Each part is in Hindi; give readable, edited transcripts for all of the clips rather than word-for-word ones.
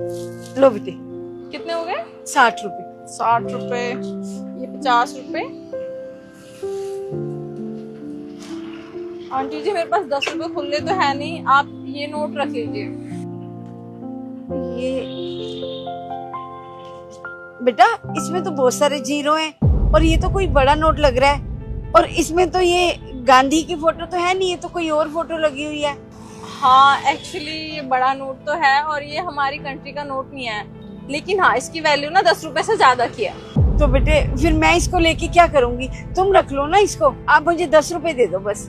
लो बेटे। कितने हो गए? 60 रुपए। 60 रुपए, ये 50 रुपए। आंटी जी मेरे पास 10 रुपए खुले तो है नहीं, आप ये नोट रख लीजिए। ये बेटा इसमें तो बहुत सारे जीरो हैं और ये तो कोई बड़ा नोट लग रहा है, और इसमें तो ये गांधी की फोटो तो है नहीं, ये तो कोई और फोटो लगी हुई है। हाँ एक्चुअली ये बड़ा नोट तो है और ये हमारी कंट्री का नोट नहीं है, लेकिन हाँ इसकी वैल्यू ना 10 रुपए से ज्यादा की है। तो बेटे फिर मैं इसको लेके क्या करूंगी? तुम रख लो ना इसको, आप मुझे 10 रुपए दे दो बस।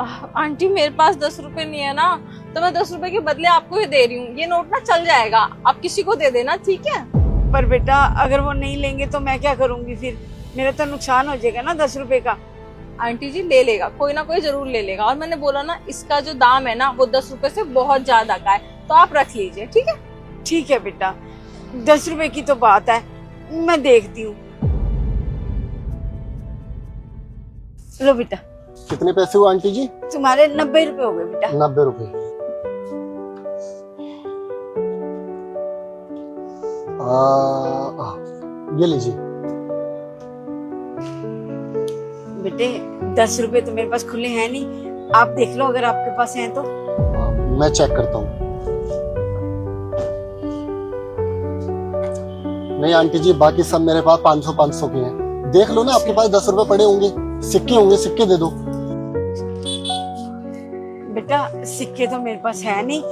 आंटी मेरे पास 10 रुपए नहीं है ना, तो मैं 10 रुपए के बदले आपको ही दे रही हूँ। ये नोट ना चल जाएगा, आप किसी को दे देना, ठीक है? पर बेटा अगर वो नहीं लेंगे तो मैं क्या करूंगी? फिर मेरा तो नुकसान हो जाएगा ना 10 रुपए का। आंटी जी ले लेगा, कोई ना कोई जरूर ले लेगा, और मैंने बोला ना इसका जो दाम है ना वो 10 रुपए से बहुत ज्यादा का है, तो आप रख लीजिए, ठीक है? ठीक है बेटा, 10 रुपए की तो बात है, मैं देखती हूँ। लो बेटा। कितने पैसे हुए आंटी जी? तुम्हारे 90 रुपए हो गए बेटा। 90 रुपए। ये लीजिए। बेटे 10 रुपए तो मेरे पास खुले हैं नहीं, आप देख लो अगर आपके पास हैं तो। मैं चेक करता हूँ। नहीं आंटी जी, बाकी सब मेरे पास 500 के हैं। देख लो ना, आपके पास 10 रुपए पड़े होंगे, सिक्के होंगे, सिक्के दे दो। बेटा सिक्के तो मेरे पास है नहीं,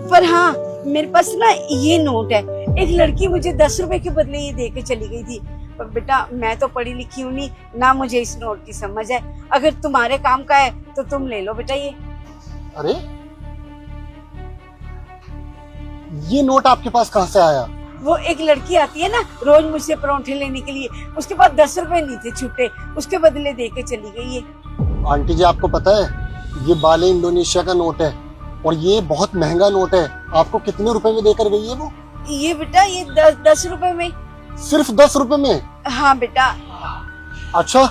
पर हाँ मेरे पास ना ये नोट है। एक लड़की मुझे 10 रुपए के बदले ये दे के चली गई थी, पर बेटा मैं तो पढ़ी लिखी हूँ नहीं ना, मुझे इस नोट की समझ है। अगर तुम्हारे काम का है तो तुम ले लो बेटा ये। अरे ये नोट आपके पास कहाँ से आया? वो एक लड़की आती है ना रोज मुझसे परोंठे लेने के लिए, उसके पास 10 रुपए नहीं थे छुट्टे, उसके बदले दे के चली गई ये। आंटी जी आपको पता है ये बाले इंडोनेशिया का नोट है और ये बहुत महंगा नोट है। आपको कितने रुपए में देकर गई है वो? ये बेटा ये 10 रुपए में। सिर्फ 10 रुपए में? हाँ बेटा। अच्छा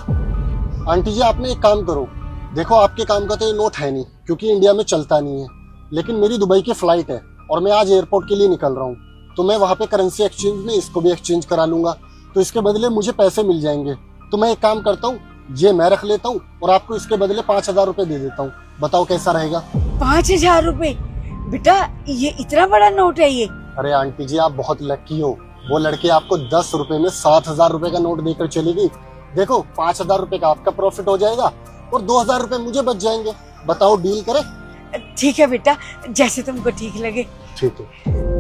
आंटी जी आपने एक काम करो, देखो आपके काम का तो ये नोट है नहीं क्योंकि इंडिया में चलता नहीं है, लेकिन मेरी दुबई की फ्लाइट है और मैं आज एयरपोर्ट के लिए निकल रहा हूँ, तो मैं वहां पे करेंसी एक्सचेंज में इसको भी एक्सचेंज करा लूंगा, तो इसके बदले मुझे पैसे मिल जाएंगे। तो मैं एक काम करता हूँ, ये मैं रख लेता हूँ और आपको इसके बदले 5000 रुपए दे देता हूँ। बताओ कैसा रहेगा? 5000 रुपए? बेटा ये इतना बड़ा नोट है ये? अरे आंटी जी आप बहुत लकी हो, वो लड़की आपको 10 रुपए में 7000 रुपए का नोट देकर चली गई। देखो 5000 रुपए का आपका प्रॉफिट हो जाएगा और 2000 रुपए मुझे बच जाएंगे। बताओ डील करें? ठीक है बेटा, जैसे तुमको ठीक लगे। ठीक है।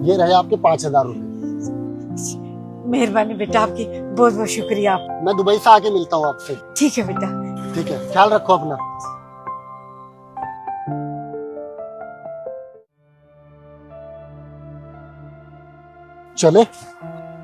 ये रहे आपके 5000 रुपए। मेहरबानी बेटा आपकी, बहुत बहुत शुक्रिया आप। मैं दुबई से आके मिलता हूँ आपसे। ठीक है बेटा। ठीक है, ख्याल रखो अपना। चले?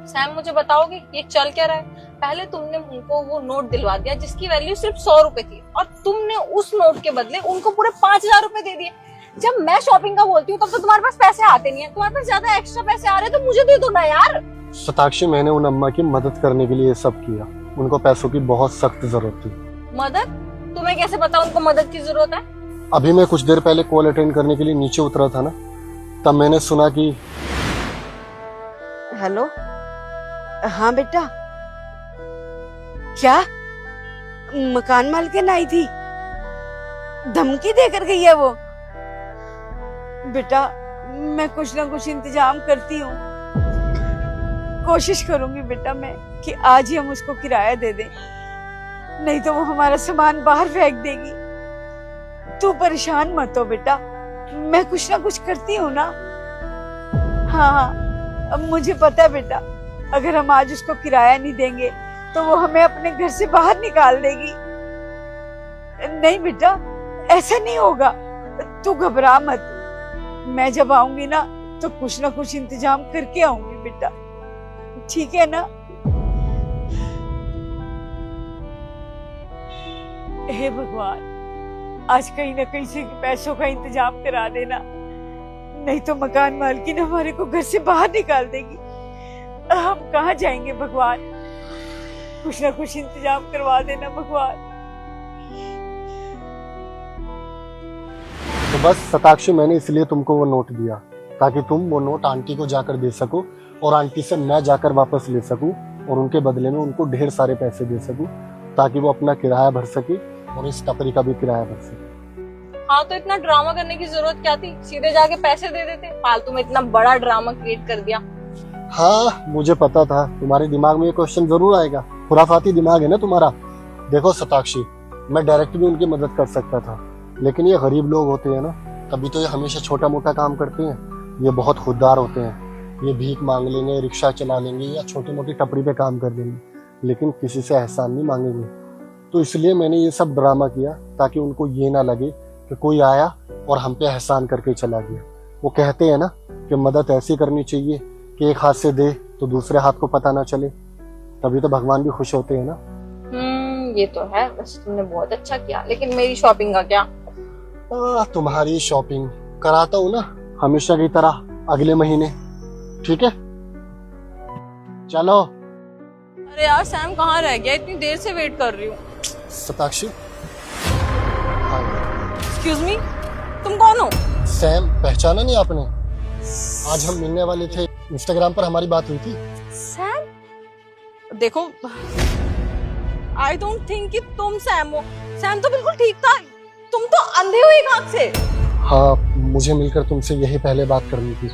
सैम मुझे बताओगे ये चल क्या रहा है? पहले तुमने उनको वो नोट दिलवा दिया जिसकी वैल्यू सिर्फ 100 रुपए थी, और तुमने उस नोट के बदले उनको पूरे 5000 रुपए दे दिए। जब मैं शॉपिंग का बोलती हूँ तब तो तुम्हारे पास पैसे आते नहीं है, तुम्हारे पास ज्यादा एक्स्ट्रा पैसे आ रहे हैं तो मुझे दे दो ना यार। शताक्षी मैंने उन अम्मा की मदद करने के लिए ये सब किया, उनको पैसों की बहुत सख्त जरूरत थी। मदद? तुम्हें कैसे पता उनको मदद की जरूरत है? अभी मैं कुछ देर पहले कॉल अटेंड करने के लिए नीचे उतरा था ना, तब मैंने सुना कि। हेलो। हाँ बेटा। क्या मकान मालकिन आई थी? धमकी देकर गई है वो? बेटा मैं कुछ ना कुछ इंतजाम करती हूँ, कोशिश करूंगी बेटा मैं कि आज ही हम उसको किराया दे दें, नहीं तो वो हमारा सामान बाहर फेंक देगी। तू परेशान मत हो बेटा, मैं कुछ ना कुछ करती हूँ ना। हाँ अब मुझे पता है बेटा, अगर हम आज उसको किराया नहीं देंगे तो वो हमें अपने घर से बाहर निकाल देगी। नहीं बेटा ऐसा नहीं होगा, तू घबरा मत, मैं जब आऊंगी ना तो कुछ ना कुछ इंतजाम करके आऊंगी बेटा, ठीक है ना? हे भगवान, आज कहीं ना कहीं से पैसों का इंतजाम करा देना, नहीं तो मकान मालकिन हमारे को घर से बाहर निकाल देगी। हम कहाँ जाएंगे भगवान? कुछ ना कुछ इंतजाम करवा देना भगवान। तो बस शताक्षी, मैंने इसलिए तुमको वो नोट दिया ताकि तुम वो नोट आंटी को जाकर दे सको और आंटी से मैं जाकर वापस ले सकूं और उनके बदले में उनको ढेर सारे पैसे दे सकूं ताकि वो अपना किराया भर सके और इस टपरी का भी किराया भर सके। हाँ, तो इतना ड्रामा करने की जरूरत क्या थी? सीधे जाके पैसे दे देते। फालतू में इतना बड़ा ड्रामा क्रिएट कर दिया। हाँ, मुझे पता था तुम्हारे दिमाग में ये क्वेश्चन जरूर आएगा। खुराफाती दिमाग है ना तुम्हारा। देखो शताक्षी, मैं डायरेक्ट भी उनकी मदद कर सकता था, लेकिन ये गरीब लोग होते हैं ना, तभी तो ये हमेशा छोटा मोटा काम करते हैं। ये बहुत खुददार होते हैं। ये भीख मांग लेंगे, रिक्शा चला लेंगे या छोटी मोटी टपरी पे काम कर लेंगे, लेकिन किसी से एहसान नहीं मांगेंगे। तो इसलिए मैंने ये सब ड्रामा किया ताकि उनको ये ना लगे कि कोई आया और हम पे एहसान करके चला गया। वो कहते हैं ना कि मदद ऐसी करनी चाहिए कि एक हाथ से दे तो दूसरे हाथ को पता ना चले, तभी तो भगवान भी खुश होते हैं ना। ये तो है। बस तुमने बहुत अच्छा किया, लेकिन मेरी शॉपिंग का क्या? तुम्हारी शॉपिंग कराता हूँ ना हमेशा की तरह अगले महीने, ठीक है? चलो। अरे यार सैम कहाँ रह गया? इतनी देर से वेट कर रही हूँ। शताक्षी, एक्सक्यूज मी, तुम कौन हो? सैम, पहचाना नहीं आपने? आज हम मिलने वाले थे, इंस्टाग्राम पर हमारी बात हुई थी। सैम? देखो, आई डोंट थिंक कि तुम सैम हो। सैम तो बिल्कुल ठीक था। तुम तो अंधे हो एक आंख से। हाँ, मुझे मिलकर तुमसे यही पहले बात करनी थी।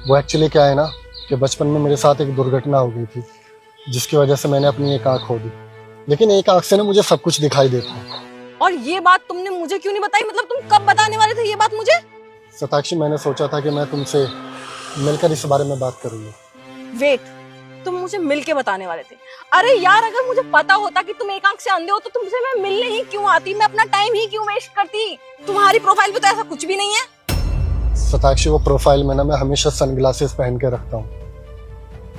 वो एक्चुअली क्या है ना कि बचपन में मेरे साथ एक दुर्घटना हो गई थी, जिसकी वजह से मैंने अपनी एक आंख खो दी, लेकिन एक आंख से ना मुझे सब कुछ दिखाई देता है। और ये बात तुमने मुझे क्यों नहीं बताई? मतलब तुम कब बताने वाले थे ये बात मुझे? शताक्षी, मैंने सोचा था कि मैं तुमसे मिलकर इस बारे में बात करूंगा। वेट, तुम मुझे मिल के बताने वाले थे? अरे यार, अगर मुझे पता होता कि तुम एक आंख से अंधे हो तो तुमसे मैं मिलने ही क्यों आती? मैं अपना टाइम ही क्यों वेस्ट करती? तुम्हारी प्रोफाइल पे तो ऐसा कुछ भी नहीं है। शताक्षी, वो प्रोफाइल में ना मैं हमेशा सनग्लासेस पहन के रखता हूँ,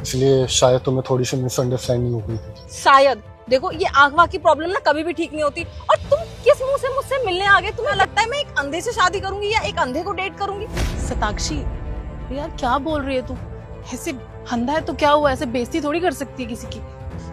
इसलिए शायद तुम्हें थोड़ी सी मिसअंडरस्टैंडिंग हो गई थी। शायद। देखो, ये आंख वाख की प्रॉब्लम ना कभी भी ठीक नहीं होती। और तुम किस मुंह से मुझसे मिलने आ गए? तुम्हें लगता है मैं एक अंधे से शादी करूंगी या एक अंधे को डेट करूंगी? शताक्षी, यार क्या बोल रही है तू? ऐसे अंधा है तो क्या हुआ? ऐसे बेइज्जती थोड़ी कर सकती है किसी की।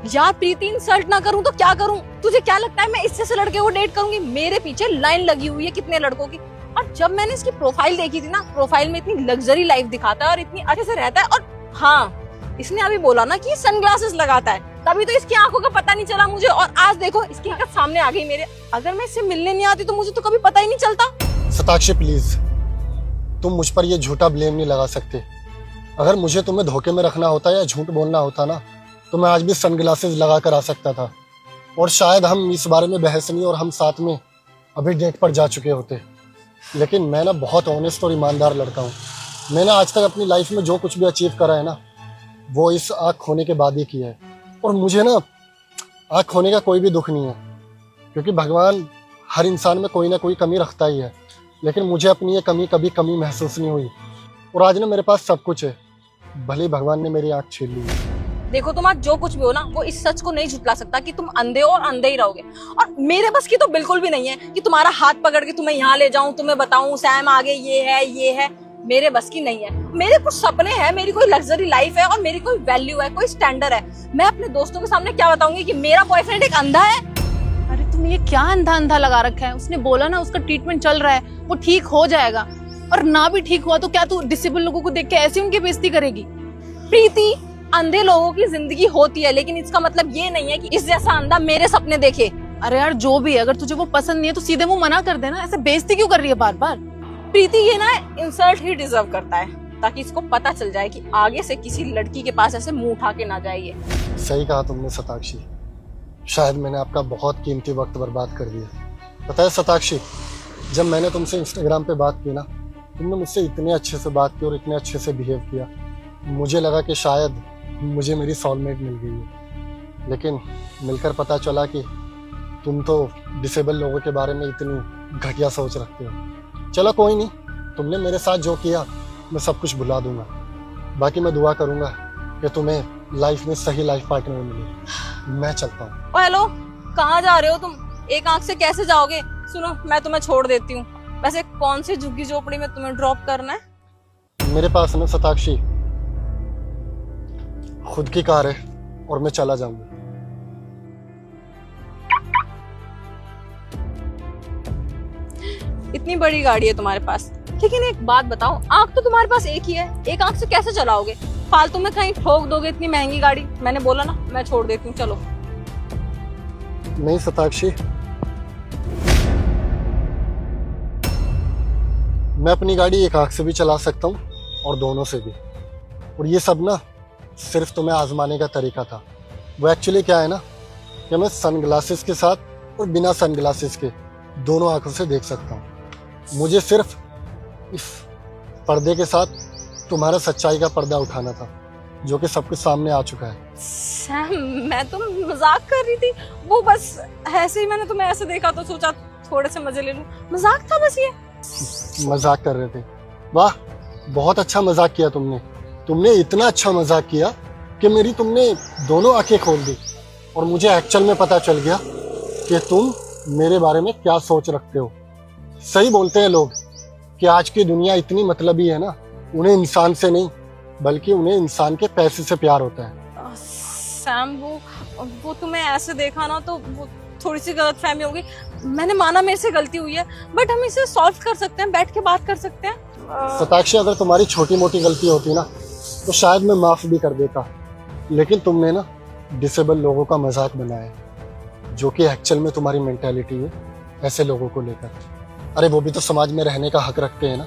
यार प्रीति, इंसल्ट ना करूं तो क्या करूं? तुझे क्या लगता है मैं इससे से लड़के को डेट करूंगी? मेरे पीछे लाइन लगी हुई है कितने लड़कों की। और जब मैंने इसकी प्रोफाइल देखी थी ना, प्रोफाइल में इतनी लग्जरी लाइफ दिखाता है और इतनी अच्छे से रहता है। और हाँ, इसने अभी बोला ना कि सनग्लासेस लगाता है, तभी तो इसकी आंखों का पता नहीं चला मुझे। और आज देखो, इसकी आंखें सामने आ गई मेरे। अगर मैं इससे मिलने नहीं आती तो मुझे तो कभी पता ही नहीं चलता। शताक्षी प्लीज, तुम मुझ पर ये झूठा ब्लेम नहीं लगा सकते। अगर मुझे तुम्हें धोखे में रखना होता या झूठ बोलना होता ना, तो मैं आज भी सनग्लासेस लगा कर आ सकता था और शायद हम इस बारे में बहस नहीं और हम साथ में अभी डेट पर जा चुके होते। लेकिन मैं ना बहुत ऑनेस्ट और ईमानदार लड़का हूँ। मैंने आज तक अपनी लाइफ में जो कुछ भी अचीव करा है ना, वो इस आँख खोने के बाद ही किया है। और मुझे ना आँख खोने का कोई भी दुख नहीं है, क्योंकि भगवान हर इंसान में कोई ना कोई कमी रखता ही है। लेकिन मुझे अपनी ये कमी कभी कमी महसूस नहीं हुई और आज ना मेरे पास सब कुछ है, भले ही भगवान ने मेरी आँख छीन ली है। देखो, तुम आज जो कुछ भी हो ना, वो इस सच को नहीं झुटला सकता कि तुम अंधे हो और अंधे ही रहोगे। और मेरे बस की तो बिल्कुल भी नहीं है कि तुम्हारा हाथ पकड़ के तुम्हें यहाँ ले जाऊं, तुम्हें बताऊं सैम आगे ये है। मेरे बस की नहीं है। मेरे कुछ सपने हैं, मेरी कोई लग्जरी लाइफ है और मेरी कोई वैल्यू है, कोई स्टैंडर्ड है। मैं अपने दोस्तों के सामने क्या बताऊंगी कि मेरा बॉयफ्रेंड एक अंधा है? अरे तुम ये क्या अंधा अंधा लगा रखा है? उसने बोला ना उसका ट्रीटमेंट चल रहा है, वो ठीक हो जाएगा। और ना भी ठीक हुआ तो क्या तू डिसेबल लोगों को देख के ऐसी उनकी बेइज्जती करेगी? प्रीति, अंधे लोगों की जिंदगी होती है, लेकिन इसका मतलब ये नहीं है कि इस जैसा अंधा मेरे सपने देखे। अरे यार जो भी है, अगर तुझे वो पसंद नहीं है तो सीधे मुंह मना कर देना। ऐसे बेइज्जती क्यों कर रही है बार बार? प्रीति, ये ना इंसल्ट ही डिजर्व करता है, ताकि इसको पता चल जाए कि आगे से किसी लड़की के पास ऐसे मुंह उठा के ना जाए ये। सही कहा तुमने शताक्षी, शायद मैंने आपका बहुत कीमती वक्त बर्बाद कर दिया। पता है शताक्षी, जब मैंने तुमसे इंस्टाग्राम पे बात की ना, तुमने मुझसे इतने अच्छे से बात की और इतने अच्छे से बिहेव किया, मुझे लगा कि शायद मुझे मेरी सोलमेट मिल गई है। लेकिन मिलकर पता चला कि तुम तो डिसेबल लोगों के बारे में इतनी घटिया सोच रखते हो। चलो कोई नहीं, तुमने मेरे साथ जो किया मैं सब कुछ भुला दूंगा। बाकी मैं दुआ करूंगा कि तुम्हें लाइफ में सही लाइफ पार्टनर मिले। मैं चलता हूँ। ओ हेलो, कहाँ जा रहे हो तुम? एक आंख से कैसे जाओगे? सुनो, मैं तुम्हें छोड़ देती हूँ। वैसे कौन सी झुग्गी झोपड़ी में तुम्हें ड्रॉप करना है? मेरे पास ना शताक्षी खुद की कार है और मैं चला जाऊंगा। इतनी बड़ी गाड़ी है तुम्हारे पास, लेकिन एक बात बताओ, आंख तो तुम्हारे पास एक ही है, एक आंख से कैसे चलाओगे? फालतू में कहीं ठोक दोगे इतनी महंगी गाड़ी। मैंने बोला ना, मैं छोड़ देती हूँ, चलो। नहीं शताक्षी, मैं अपनी गाड़ी एक आंख से भी चला सकता हूँ और दोनों से भी। और ये सब ना सिर्फ तुम्हें आजमाने का तरीका था। वो एक्चुअली क्या है ना कि मैं सनग्लासेस के साथ और बिना सनग्लासेस के दोनों आंखों से देख सकता हूँ। मुझे सिर्फ इस पर्दे के साथ तुम्हारा सच्चाई का पर्दा उठाना था, जो कि सबके सामने आ चुका है। सैम, मैं तो मजाक कर रही थी, वो बस ऐसे ही मैंने तुम्हें ऐसे देखा तो सोचा थोड़े से मजे ले लूं, मजाक था बस ये। मजाक कर रहे थे? वाह, बहुत अच्छा मजाक किया तुमने। तुमने इतना अच्छा मजाक किया कि मेरी तुमने दोनों आंखें खोल दी और मुझे एक्चुअल में पता चल गया कि तुम मेरे बारे में क्या सोच रखते हो। सही बोलते हैं लोग कि आज की दुनिया इतनी मतलबी है ना, उन्हें इंसान से नहीं बल्कि उन्हें इंसान के पैसे से प्यार होता है। सैम, वो तुम्हें ऐसे देखा ना तो वो थोड़ी सी गलतफहमी हो गई। मैंने माना मेरे से गलती हुई है, बट हम इसे सॉल्व कर सकते हैं, बैठ के बात कर सकते हैं। शताक्षी, अगर तुम्हारी छोटी मोटी गलती होती ना तो शायद मैं माफ भी कर देता, लेकिन तुमने ना डिसेबल लोगों का मजाक बनाया है, जो कि एक्चुअल में तुम्हारी मेंटालिटी है ऐसे लोगों को लेकर। अरे वो भी तो समाज में रहने का हक रखते हैं ना।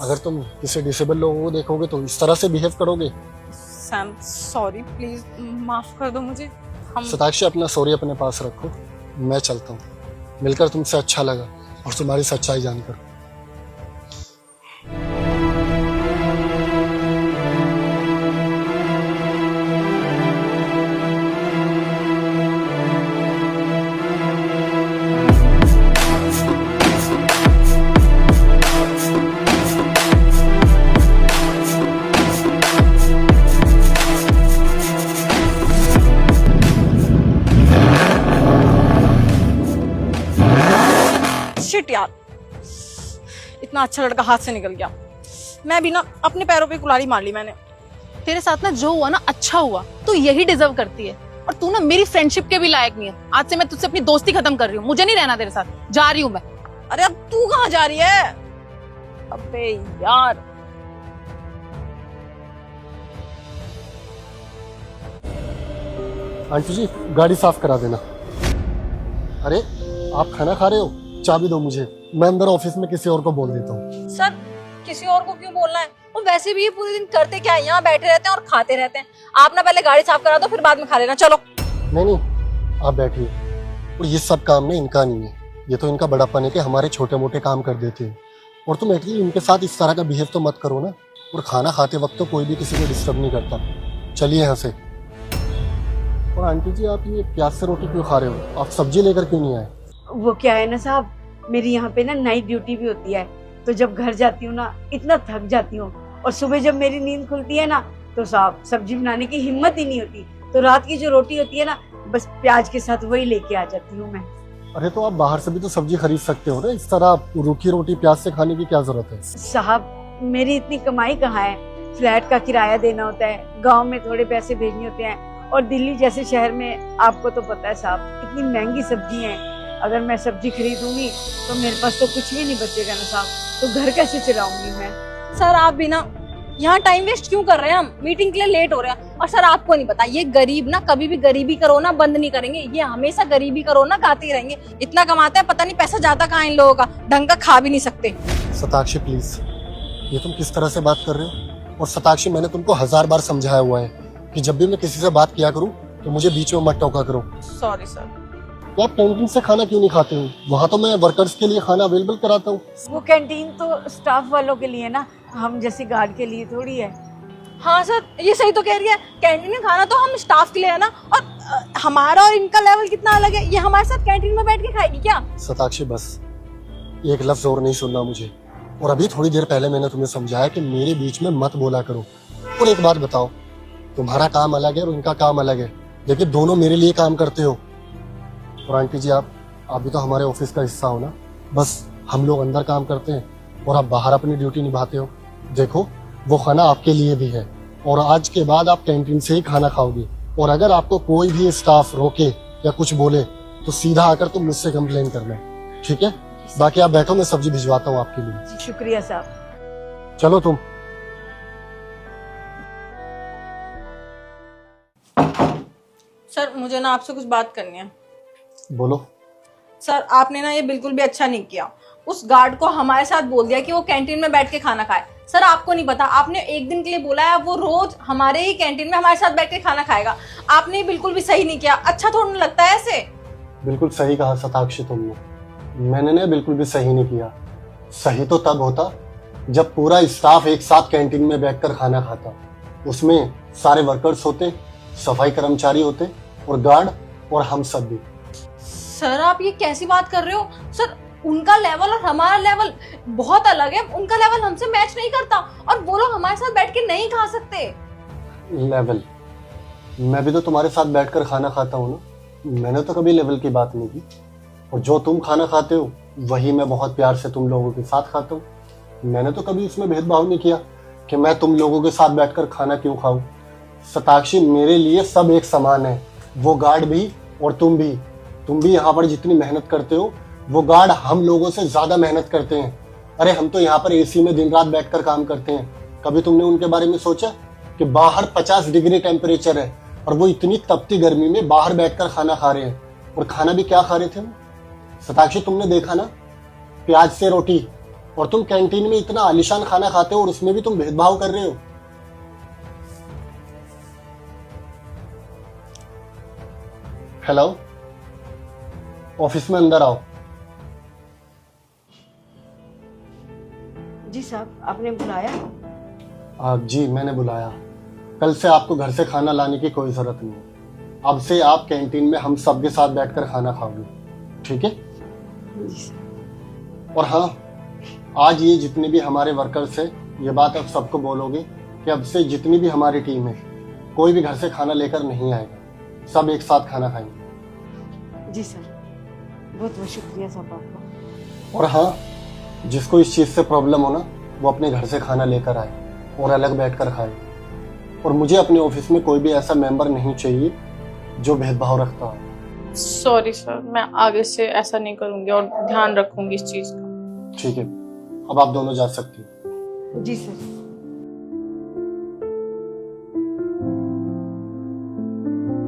अगर तुम किसी डिसेबल लोगों को देखोगे तो इस तरह से बिहेव करोगे। सैम सॉरी, प्लीज माफ कर दो मुझे। शताक्षी, अपना सॉरी अपने पास रखो, मैं चलता हूँ। मिलकर तुमसे अच्छा लगा और तुम्हारी सच्चाई जानकर। शिट यार, इतना अच्छा लड़का हाथ से निकल गया। मैं भी ना अपने पैरों पे कुल्हाड़ी मार ली मैंने। तेरे साथ ना जो हुआ ना अच्छा हुआ, तू यही डिजर्व करती है। और तू ना मेरी फ्रेंडशिप के भी लायक नहीं है। आज से मैं तुझसे अपनी दोस्ती खत्म कर रही हूँ, मुझे नहीं रहना तेरे साथ, जा रही हूँ मैं। अरे अब तू कहाँ जा रही है? अबे यार, आंटी जी, गाड़ी साफ करा देना। अरे आप खाना खा रहे हो? चाबी दो मुझे, मैं अंदर ऑफिस में किसी और को बोल देता हूँ। सर किसी और को क्यों बोलना है? और वैसे भी ये पूरे दिन करते क्या है, यहाँ बैठे रहते हैं और खाते रहते हैं। आप ना पहले गाड़ी साफ करा दो, फिर बाद में खा लेना। चलो। नहीं, आप बैठिए। और ये सब काम ना इनका नहीं है, ये तो इनका बड़ापन है कि हमारे छोटे मोटे काम कर देते हैं। और तुम एटलीस्ट इनके साथ इस तरह का बिहेव तो मत करो ना। और खाना खाते वक्त तो कोई भी किसी को डिस्टर्ब नहीं करता। चलिए यहाँ से। और आंटी जी, आप ये प्याज से रोटी क्यों खा रहे हो? आप सब्जी लेकर क्यों नहीं आए? वो क्या है ना साहब, मेरी यहाँ पे ना नाइट ड्यूटी भी होती है, तो जब घर जाती हूँ ना इतना थक जाती हूँ, और सुबह जब मेरी नींद खुलती है ना तो साहब सब्जी बनाने की हिम्मत ही नहीं होती। तो रात की जो रोटी होती है ना, बस प्याज के साथ वही लेके आ जाती हूँ मैं। अरे तो आप बाहर से भी तो सब्जी खरीद सकते हो ना, इस तरह रूखी रोटी प्याज से खाने की क्या जरूरत है? साहब मेरी इतनी कमाई कहाँ है, फ्लैट का किराया देना होता है, गांव में थोड़े पैसे भेजने होते हैं, और दिल्ली जैसे शहर में आपको तो पता है साहब कितनी महंगी सब्जी है। अगर मैं सब्जी खरीदूंगी तो मेरे पास तो कुछ भी नहीं बचेगा ना साहब, तो घर कैसे चलाऊंगी मैं? सर आप भी ना यहाँ टाइम वेस्ट क्यों कर रहे हैं? हम मीटिंग के लिए लेट हो रहे हैं। और सर आपको नहीं पता, ये गरीब ना कभी भी गरीबी का रोना बंद नहीं करेंगे। ये हमेशा गरीबी का रोना गाते ही रहेंगे। इतना कमाते हैं, पता नहीं पैसा जाता कहाँ इन लोगों का, ढंग का खा भी नहीं सकते। शताक्षी प्लीज, ये तुम किस तरह से बात कर रहे हो? और शताक्षी, मैंने तुमको 1000 बार समझाया हुआ है कि जब भी मैं किसी से बात किया करूँ तो मुझे बीच में मत टोका करो। Sorry sir. तो आप कैंटीन से खाना क्यों नहीं खाते हो? वहाँ तो मैं वर्कर्स के लिए खाना अवेलेबल कराता हूँ। वो कैंटीन तो स्टाफ वालों के लिए ना, हम जैसे गार्ड के लिए थोड़ी है। हाँ सर, ये सही तो कह रही है। कैंटीन में खाना तो हम स्टाफ के लिए है ना, और हमारा और इनका लेवल कितना अलग है। ये हमारे साथ कैंटीन में बैठ के खाएगी क्या? शताक्षी बस एक लफ्ज और नहीं सुनना मुझे। और अभी थोड़ी देर पहले मैंने तुम्हें समझाया कि मेरे बीच में मत बोला करो। और एक बात बताओ, तुम्हारा काम अलग है और इनका काम अलग है, लेकिन दोनों मेरे लिए काम करते हो। और आंटी जी, आप भी तो हमारे ऑफिस का हिस्सा हो ना। बस हम लोग अंदर काम करते हैं और आप बाहर अपनी ड्यूटी निभाते हो। देखो, वो खाना आपके लिए भी है, और आज के बाद आप कैंटीन से ही खाना खाओगे। और अगर आपको कोई भी स्टाफ रोके या कुछ बोले तो सीधा आकर तुम मुझसे कंप्लेन करना, ठीक है? बाकी आप बैठो, मैं सब्जी भिजवाता हूँ आपके लिए। जी शुक्रिया साहब। चलो तुम। सर मुझे ना आपसे कुछ बात करनी है। बोलो। सर आपने ना ये बिल्कुल भी अच्छा नहीं किया। उस गार्ड को हमारे साथ बोल दिया कि वो कैंटीन में बैठ के खाना खाए। सर आपको नहीं पता, आपने एक दिन के लिए बोला है, वो रोज हमारे ही कैंटीन में हमारे साथ बैठ के खाना खाएगा। आपने बिल्कुल भी सही नहीं किया। अच्छा थोड़ा ना लगता है ऐसे। बिल्कुल सही कहा शताक्षी तुमने। मैंने ना बिल्कुल भी सही नहीं किया। सही तो तब होता जब पूरा स्टाफ एक साथ कैंटीन में बैठकर खाना खाता। उसमें सारे वर्कर्स होते, सफाई कर्मचारी होते और गार्ड और हम सब भी। सर आप ये कैसी बात कर रहे हो? सर उनका लेवल और हमारा लेवल बहुत अलग है। उनका लेवल हमसे मैच नहीं करता और वो लोग हमारे साथ बैठ के नहीं खा सकते। लेवल? मैं भी तो तुम्हारे साथ बैठकर खाना खाता हूँ ना। मैंने तो कभी लेवल की बात नहीं की। और जो तुम खाना खाते हो वही मैं बहुत प्यार से तुम लोगों के साथ खाता हूँ। मैंने तो कभी इसमें भेदभाव नहीं किया कि मैं तुम लोगों के साथ बैठकर खाना क्यों खाऊं। शताक्षी, मेरे लिए सब एक समान है, वो गार्ड भी और तुम भी। तुम भी यहाँ पर जितनी मेहनत करते हो वो गार्ड हम लोगों से ज्यादा मेहनत करते हैं। अरे हम तो यहाँ पर एसी में दिन रात बैठकर काम करते हैं। कभी तुमने उनके बारे में सोचा कि बाहर 50 डिग्री टेम्परेचर है और वो इतनी तपती गर्मी में बाहर बैठकर खाना खा रहे हैं? और खाना भी क्या खा रहे थे वो? शताक्षी, तुमने देखा ना, प्याज से रोटी। और तुम कैंटीन में इतना आलीशान खाना खाते हो और उसमें भी तुम भेदभाव कर रहे हो। हेलो, ऑफिस में अंदर आओ। जी साहब, आपने बुलाया? जी मैंने बुलाया। कल से आपको घर से खाना लाने की कोई जरूरत नहीं है। अब से आप कैंटीन में हम सबके साथ बैठकर खाना खाओगे, ठीक है? जी सर। और हाँ, आज ये जितने भी हमारे वर्कर्स हैं, ये बात आप सबको बोलोगे कि अब से जितनी भी हमारी टीम है, कोई भी घर से खाना लेकर नहीं आएगा। सब एक साथ खाना खाएंगे। जी सर, बहुत बहुत शुक्रिया साहब आपका। और हाँ, जिसको इस चीज से प्रॉब्लम हो ना, वो अपने घर से खाना लेकर आए और अलग बैठकर खाए। और मुझे अपने ऑफिस में कोई भी ऐसा मेंबर नहीं चाहिए जो भेदभाव रखता हो। सॉरी सर, मैं आगे से ऐसा नहीं करूंगी और ध्यान रखूंगी इस चीज का। ठीक है, अब आप दोनों जा सकती हो। जी सर।